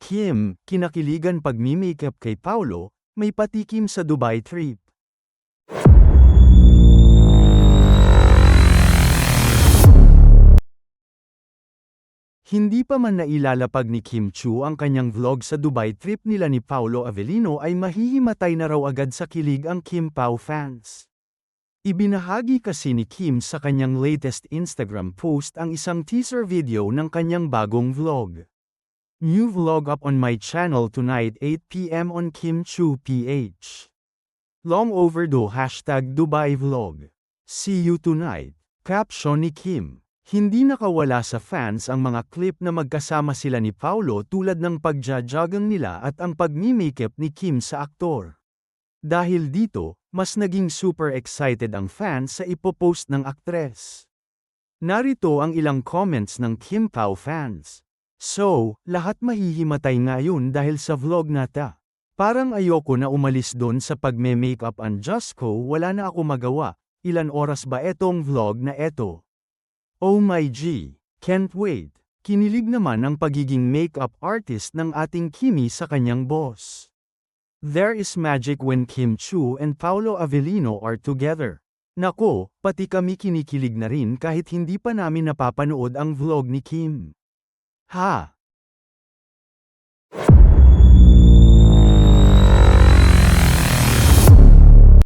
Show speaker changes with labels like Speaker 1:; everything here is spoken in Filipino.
Speaker 1: Kim, kinakiligan pagmi-makeup kay Paolo, may patikim sa Dubai trip. Hindi pa man nailalapag ni Kim Chu ang kanyang vlog sa Dubai trip nila ni Paolo Avellino ay mahihimatay na raw agad sa kilig ang Kim Pao fans. Ibinahagi kasi ni Kim sa kanyang latest Instagram post ang isang teaser video ng kanyang bagong vlog. New vlog up on my channel tonight 8 PM on Kim Chu PH. Long overdue #Dubai vlog. See you tonight. Caption ni Kim. Hindi nakawala sa fans ang mga clip na magkasama sila ni Paolo tulad ng pagja-jogging nila at ang pagmi-makeup ni Kim sa aktor. Dahil dito, mas naging super excited ang fans sa ipopost ng aktres. Narito ang ilang comments ng Kim Pao fans. So, lahat mahihimatay ngayon dahil sa vlog nata. Parang ayoko na umalis doon sa pagme-makeup ang Diyos ko, wala na ako magawa. Ilan oras ba etong vlog na eto? Oh my G, can't wait. Kinilig naman ang pagiging makeup artist ng ating Kimi sa kanyang boss. There is magic when Kim Chu and Paolo Avellino are together. Nako, pati kami kinikilig na rin kahit hindi pa namin napapanood ang vlog ni Kim. Ha!